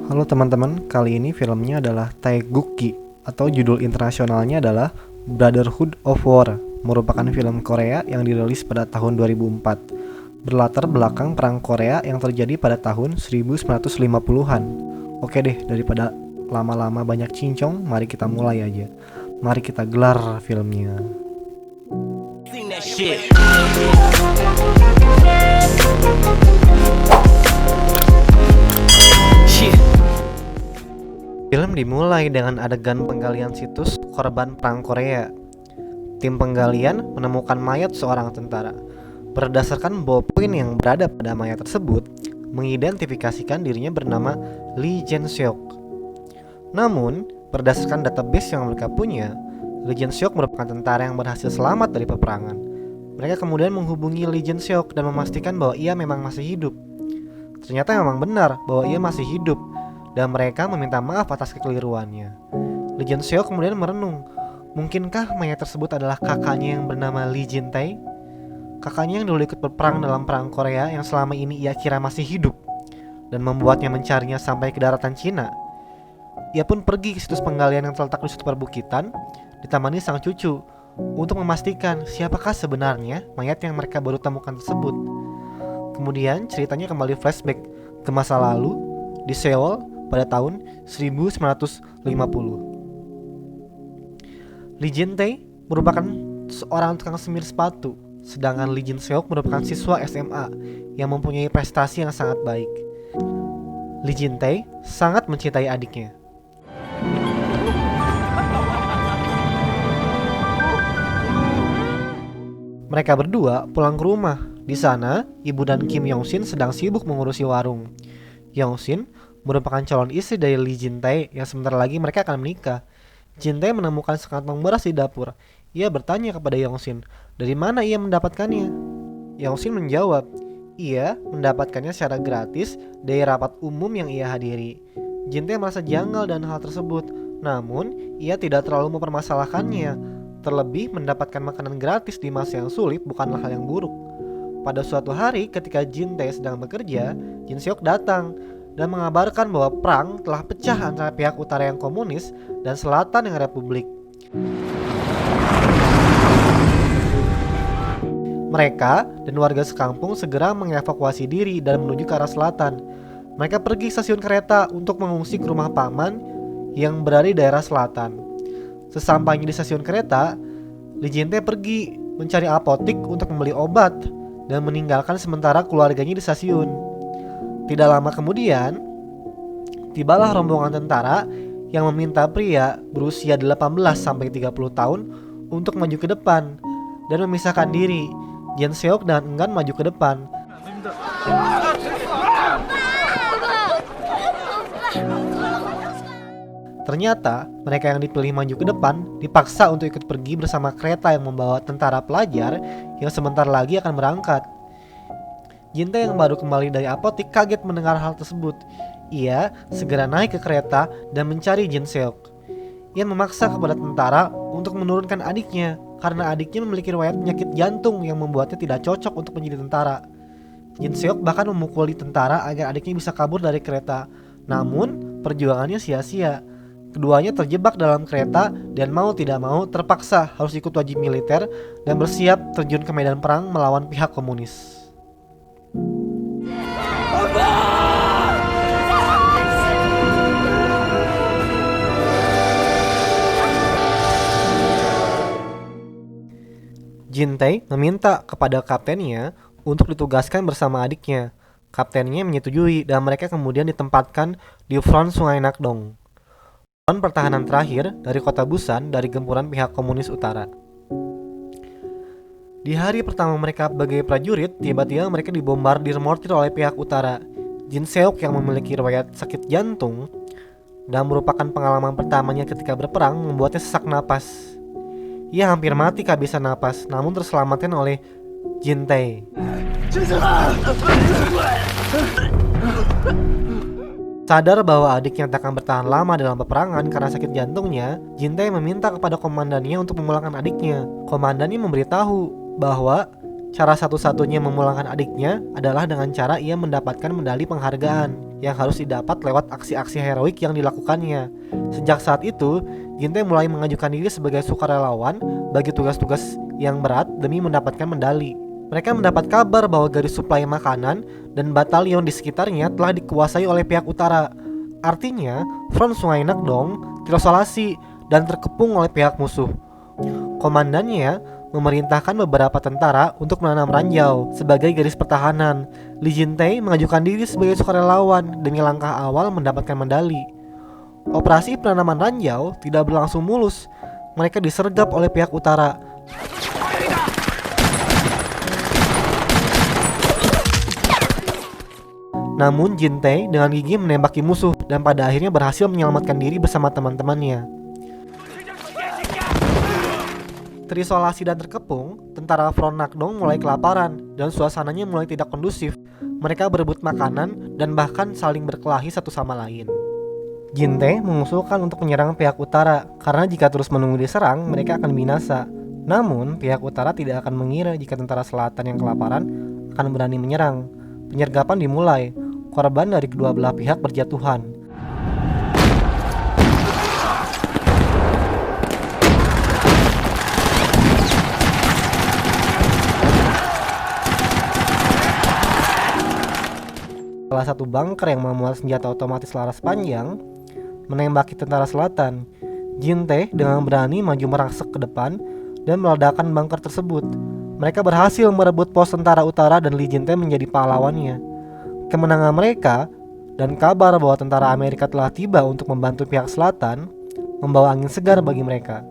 Halo teman-teman, kali ini filmnya adalah Taegukgi atau judul internasionalnya adalah Brotherhood of War, merupakan film Korea yang dirilis pada tahun 2004. Berlatar belakang perang Korea yang terjadi pada tahun 1950-an. Oke deh, daripada lama-lama banyak cincong, mari kita mulai aja. Mari kita gelar filmnya. Film dimulai dengan adegan penggalian situs korban perang Korea. Tim penggalian menemukan mayat seorang tentara. Berdasarkan ballpoint yang berada pada mayat tersebut, mengidentifikasikan dirinya bernama Lee Jae-seok. Namun, berdasarkan database yang mereka punya, Lee Jae-seok merupakan tentara yang berhasil selamat dari peperangan. Mereka kemudian menghubungi Lee Jae-seok dan memastikan bahwa ia memang masih hidup. Ternyata memang benar bahwa ia masih hidup, dan mereka meminta maaf atas kekeliruannya. Lee Jae-seok kemudian merenung, mungkinkah mayat tersebut adalah kakaknya yang bernama Lee Jin-tae? Kakaknya yang dulu ikut berperang dalam perang Korea yang selama ini ia kira masih hidup, dan membuatnya mencarinya sampai ke daratan Cina. Ia pun pergi ke situs penggalian yang terletak di suatu perbukitan, ditemani sang cucu, untuk memastikan siapakah sebenarnya mayat yang mereka baru temukan tersebut. Kemudian ceritanya kembali flashback ke masa lalu di Seoul pada tahun 1950. Lee Jin-tae merupakan seorang tukang semir sepatu, sedangkan Lee Jae-seok merupakan siswa SMA yang mempunyai prestasi yang sangat baik. Lee Jin-tae sangat mencintai adiknya. Mereka berdua pulang ke rumah. Di sana, ibu dan Kim Yong-shin sedang sibuk mengurusi warung. Yong-shin merupakan calon istri dari Lee Jin-tae yang sebentar lagi mereka akan menikah. Jin-tae menemukan sekantung beras di dapur. Ia bertanya kepada Yong-shin, dari mana ia mendapatkannya? Yong-shin menjawab, ia mendapatkannya secara gratis dari rapat umum yang ia hadiri. Jin-tae merasa janggal dan hal tersebut, namun ia tidak terlalu mempermasalahkannya. Terlebih mendapatkan makanan gratis di masa yang sulit bukanlah hal yang buruk. Pada suatu hari ketika Jin-tae sedang bekerja, Jin-seok datang dan mengabarkan bahwa perang telah pecah antara pihak utara yang komunis dan selatan yang republik. Mereka dan warga sekampung segera mengevakuasi diri dan menuju ke arah selatan. Mereka pergi ke stasiun kereta untuk mengungsi ke rumah paman yang berada di daerah selatan. Sesampainya di stasiun kereta, Lee Jin-tae pergi mencari apotik untuk membeli obat dan meninggalkan sementara keluarganya di stasiun. Tidak lama kemudian, tibalah rombongan tentara yang meminta pria berusia 18-30 tahun untuk maju ke depan dan memisahkan diri. Jae-seok dan enggan maju ke depan. Ternyata mereka yang dipilih maju ke depan dipaksa untuk ikut pergi bersama kereta yang membawa tentara pelajar yang sebentar lagi akan berangkat. Jin-tae yang baru kembali dari apotik kaget mendengar hal tersebut. Ia segera naik ke kereta dan mencari Jae-seok. Ia memaksa kepada tentara untuk menurunkan adiknya karena adiknya memiliki riwayat penyakit jantung yang membuatnya tidak cocok untuk menjadi tentara. Jae-seok bahkan memukuli tentara agar adiknya bisa kabur dari kereta. Namun perjuangannya sia-sia. Keduanya terjebak dalam kereta dan mau tidak mau terpaksa harus ikut wajib militer dan bersiap terjun ke medan perang melawan pihak komunis. Jin-tae meminta kepada kaptennya untuk ditugaskan bersama adiknya. Kaptennya menyetujui dan mereka kemudian ditempatkan di front Sungai Nakdong, front pertahanan terakhir dari kota Busan dari gempuran pihak komunis utara. Di hari pertama mereka sebagai prajurit, tiba-tiba mereka dibombardir mortir oleh pihak utara. Jin-seok yang memiliki riwayat sakit jantung dan merupakan pengalaman pertamanya ketika berperang membuatnya sesak napas. Ia hampir mati kehabisan napas, namun terselamatkan oleh Jin-tae. Sadar bahwa adiknya tak akan bertahan lama dalam peperangan karena sakit jantungnya, Jin-tae meminta kepada komandannya untuk memulangkan adiknya. Komandannya memberitahu bahwa Cara satu-satunya memulangkan adiknya adalah dengan cara ia mendapatkan medali penghargaan yang harus didapat lewat aksi-aksi heroik yang dilakukannya. Sejak saat itu, Jin-tae mulai mengajukan diri sebagai sukarelawan bagi tugas-tugas yang berat demi mendapatkan medali. Mereka mendapat kabar bahwa garis suplai makanan dan batalion di sekitarnya telah dikuasai oleh pihak utara. Artinya, front Sungai Nakdong terisolasi dan terkepung oleh pihak musuh. Komandannya memerintahkan beberapa tentara untuk menanam ranjau sebagai garis pertahanan. Lee Jin-tae mengajukan diri sebagai sukarelawan demi langkah awal mendapatkan medali. Operasi penanaman ranjau tidak berlangsung mulus. Mereka disergap oleh pihak utara. Namun Jin-tae dengan gigih menembaki musuh dan pada akhirnya berhasil menyelamatkan diri bersama teman-temannya. Terisolasi dan terkepung, tentara Front Nakdong mulai kelaparan dan suasananya mulai tidak kondusif. Mereka berebut makanan dan bahkan saling berkelahi satu sama lain. Jin-tae mengusulkan untuk menyerang pihak utara karena jika terus menunggu diserang, mereka akan binasa. Namun, pihak utara tidak akan mengira jika tentara selatan yang kelaparan akan berani menyerang. Penyergapan dimulai. Korban dari kedua belah pihak berjatuhan. Salah satu bunker yang memuat senjata otomatis laras panjang menembaki tentara selatan. Jin-tae dengan berani maju merangsek ke depan dan meledakkan bunker tersebut. Mereka berhasil merebut pos tentara utara dan Lee Jin-tae menjadi pahlawannya. Kemenangan mereka dan kabar bahwa tentara Amerika telah tiba untuk membantu pihak selatan membawa angin segar bagi mereka.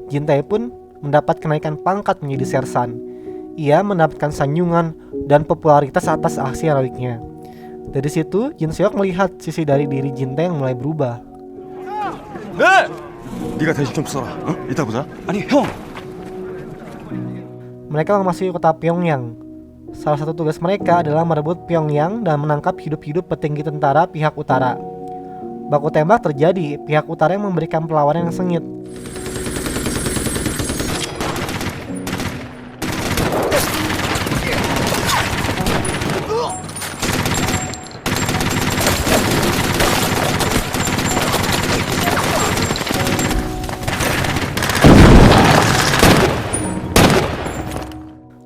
Jin-tae pun mendapat kenaikan pangkat menjadi sersan. Ia mendapatkan sanjungan dan popularitas atas aksi heroiknya. Dari situ, Jin Seok melihat sisi dari diri Jin-tae yang mulai berubah. 네가 대신 좀 써라. 이따 보자. 아니 형. Mereka memasuki kota Pyongyang. Salah satu tugas mereka adalah merebut Pyongyang dan menangkap hidup-hidup petinggi tentara pihak utara. Baku tembak terjadi, pihak utara yang memberikan perlawanan yang sengit.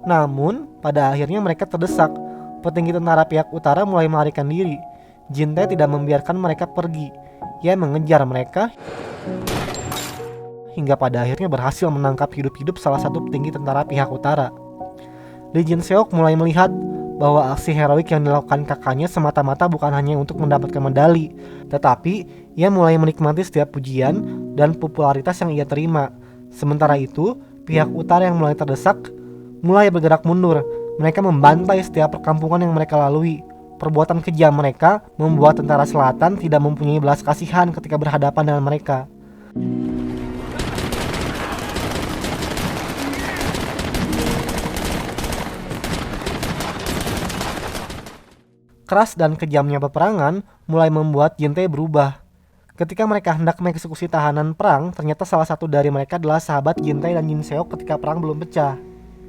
Namun, pada akhirnya mereka terdesak. Petinggi tentara pihak utara mulai melarikan diri. Jin-tae tidak membiarkan mereka pergi. Ia mengejar mereka hingga pada akhirnya berhasil menangkap hidup-hidup salah satu petinggi tentara pihak utara. Lee Jin Seok mulai melihat bahwa aksi heroik yang dilakukan kakaknya semata-mata bukan hanya untuk mendapatkan medali, tetapi ia mulai menikmati setiap pujian dan popularitas yang ia terima. Sementara itu, pihak utara yang mulai terdesak mulai bergerak mundur. Mereka membantai setiap perkampungan yang mereka lalui. Perbuatan kejam mereka membuat tentara selatan tidak mempunyai belas kasihan ketika berhadapan dengan mereka. Keras dan kejamnya peperangan mulai membuat Jin-tae berubah. Ketika mereka hendak mengeksekusi tahanan perang, ternyata salah satu dari mereka adalah sahabat Jin-tae dan Jin Seok ketika perang belum pecah.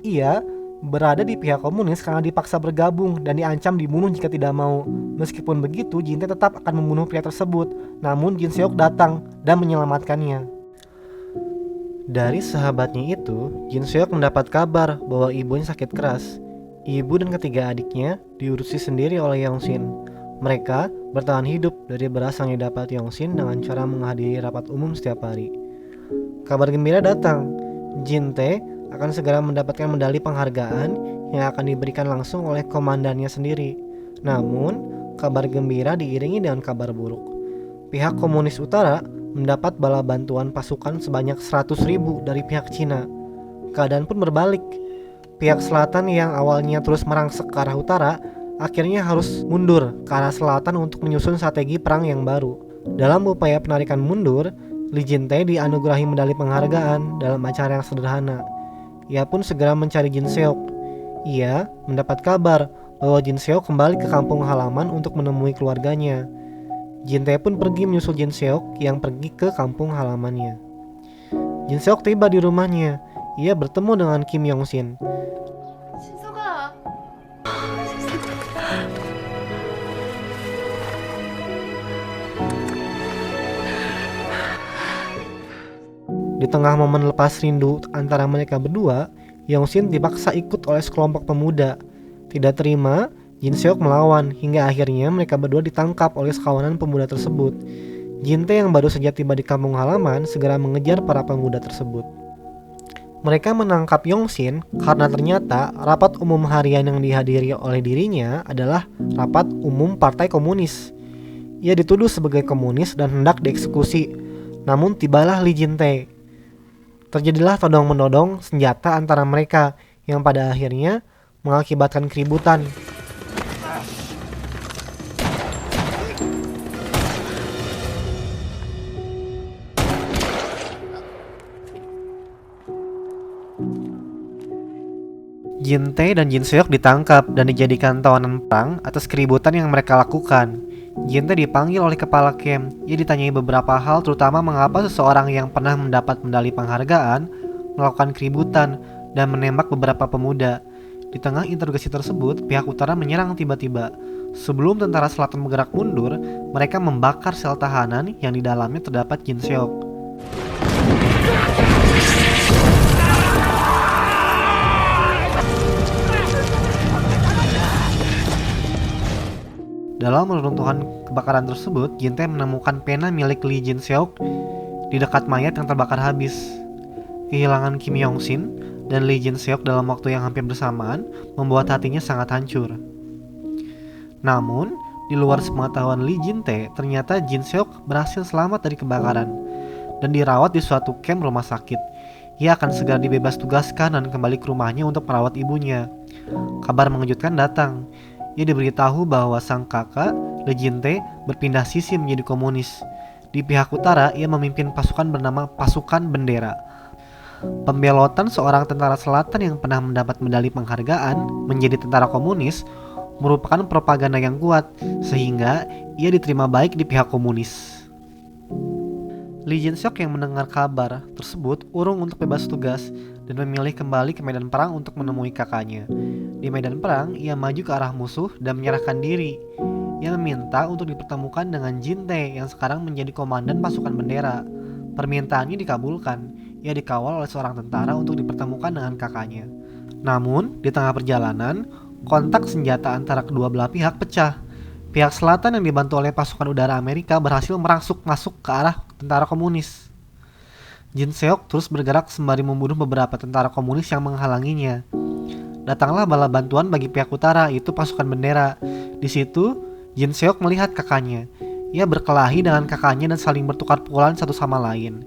Ia berada di pihak komunis karena dipaksa bergabung dan diancam dibunuh jika tidak mau. Meskipun begitu, Jin-tae tetap akan membunuh pria tersebut. Namun Jin Seok datang dan menyelamatkannya. Dari sahabatnya itu, Jin Seok mendapat kabar bahwa ibunya sakit keras. Ibu dan ketiga adiknya diurusi sendiri oleh Yongsin. Mereka bertahan hidup dari beras yang didapat Yongsin dengan cara menghadiri rapat umum setiap hari. Kabar gembira datang. Jin-tae akan segera mendapatkan medali penghargaan yang akan diberikan langsung oleh komandannya sendiri. Namun, kabar gembira diiringi dengan kabar buruk. Pihak komunis utara mendapat bala bantuan pasukan sebanyak 100.000 dari pihak Cina. Keadaan pun berbalik. Pihak selatan yang awalnya terus merangsek ke arah utara, akhirnya harus mundur ke arah selatan untuk menyusun strategi perang yang baru. Dalam upaya penarikan mundur, Lee Jin-tae dianugerahi medali penghargaan dalam acara yang sederhana. Ia pun segera mencari Jin Seok. Ia mendapat kabar bahwa Jin Seok kembali ke kampung halaman untuk menemui keluarganya. Jin-tae pun pergi menyusul Jin Seok yang pergi ke kampung halamannya. Jin Seok tiba di rumahnya. Ia bertemu dengan Kim Yong-sin. di tengah momen lepas rindu antara mereka berdua, Yongsin dipaksa ikut oleh sekelompok pemuda. Tidak terima, Jin Seok melawan hingga akhirnya mereka berdua ditangkap oleh sekawanan pemuda tersebut. Jin-tae yang baru saja tiba di kampung halaman segera mengejar para pemuda tersebut. Mereka menangkap Yongsin karena ternyata rapat umum harian yang dihadiri oleh dirinya adalah rapat umum Partai Komunis. Ia dituduh sebagai komunis dan hendak dieksekusi. Namun tibalah Lee Jin-tae. Terjadilah todong-menodong senjata antara mereka yang pada akhirnya mengakibatkan keributan. Jin-tae dan Jin Seok ditangkap dan dijadikan tawanan perang atas keributan yang mereka lakukan. Jin-tae dipanggil oleh kepala camp. Ia ditanyai beberapa hal, terutama mengapa seseorang yang pernah mendapat medali penghargaan melakukan keributan dan menembak beberapa pemuda. Di tengah interogasi tersebut, pihak utara menyerang tiba-tiba. Sebelum tentara selatan bergerak mundur, mereka membakar sel tahanan yang di dalamnya terdapat Jin Seok. Dalam runtuhan kebakaran tersebut, Jin-tae menemukan pena milik Lee Jin Seok di dekat mayat yang terbakar habis. Kehilangan Kim Yong-sin dan Lee Jin Seok dalam waktu yang hampir bersamaan membuat hatinya sangat hancur. Namun, di luar sepengetahuan Lee Jin-tae, ternyata Jin Seok berhasil selamat dari kebakaran dan dirawat di suatu camp rumah sakit. Ia akan segera dibebas tugaskan dan kembali ke rumahnya untuk merawat ibunya. Kabar mengejutkan datang. Ia diberitahu bahwa sang kakak, Lee Jin-tae, berpindah sisi menjadi komunis. Di pihak utara, ia memimpin pasukan bernama Pasukan Bendera. Pembelotan seorang tentara selatan yang pernah mendapat medali penghargaan menjadi tentara komunis merupakan propaganda yang kuat, sehingga ia diterima baik di pihak komunis. Lee Jin Seok yang mendengar kabar tersebut urung untuk bebas tugas dan memilih kembali ke medan perang untuk menemui kakaknya. Di medan perang, ia maju ke arah musuh dan menyerahkan diri. Ia meminta untuk dipertemukan dengan Jin-tae yang sekarang menjadi komandan pasukan bendera. Permintaannya dikabulkan. Ia dikawal oleh seorang tentara untuk dipertemukan dengan kakaknya. Namun, di tengah perjalanan, kontak senjata antara kedua belah pihak pecah. Pihak selatan yang dibantu oleh pasukan udara Amerika berhasil merangsuk masuk ke arah tentara komunis. Jin Seok terus bergerak sembari membunuh beberapa tentara komunis yang menghalanginya. Datanglah bala bantuan bagi pihak utara, yaitu pasukan bendera. Di situ, Jin Seok melihat kakaknya. Ia berkelahi dengan kakaknya dan saling bertukar pukulan satu sama lain.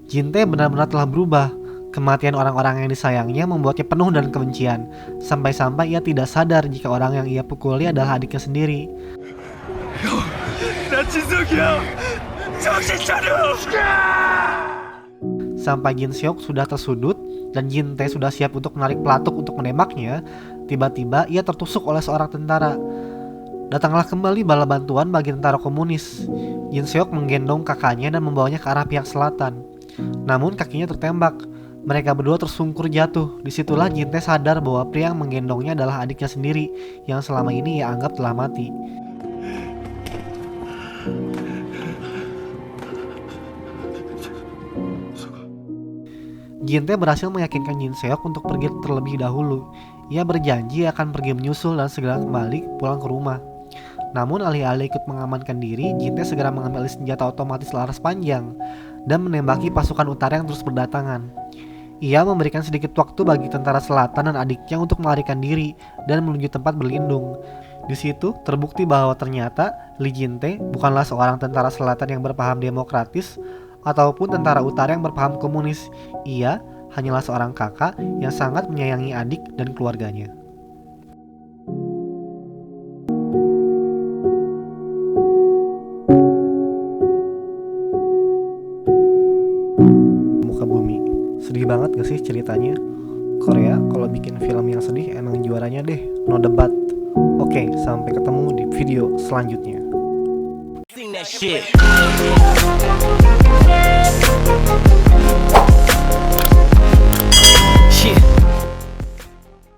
Jin-tae benar-benar telah berubah. Kematian orang-orang yang disayangnya membuatnya penuh dengan kebencian. Sampai-sampai ia tidak sadar jika orang yang ia pukuli adalah adiknya sendiri. Sampai Jin Seok sudah tersudut dan Jin-tae sudah siap untuk menarik pelatuk untuk menembaknya, tiba-tiba ia tertusuk oleh seorang tentara. Datanglah kembali bala bantuan bagi tentara komunis. Jin Seok menggendong kakaknya dan membawanya ke arah pihak selatan. Namun kakinya tertembak. Mereka berdua tersungkur jatuh. Disitulah Jin-tae sadar bahwa pria yang menggendongnya adalah adiknya sendiri yang selama ini ia anggap telah mati. Jin-tae berhasil meyakinkan Jin Seok untuk pergi terlebih dahulu. Ia berjanji akan pergi menyusul dan segera kembali pulang ke rumah. Namun alih-alih ikut mengamankan diri, Jin-tae segera mengambil senjata otomatis laras panjang dan menembaki pasukan utara yang terus berdatangan. Ia memberikan sedikit waktu bagi tentara selatan dan adiknya untuk melarikan diri dan menuju tempat berlindung. Di situ terbukti bahwa ternyata Lee Jin-tae bukanlah seorang tentara selatan yang berpaham demokratis ataupun tentara utara yang berpaham komunis. Ia hanyalah seorang kakak yang sangat menyayangi adik dan keluarganya. Muka bumi. Sedih banget gak sih ceritanya? Korea kalau bikin film yang sedih emang juaranya deh, no debat. Oke, sampai ketemu di video selanjutnya. Shit.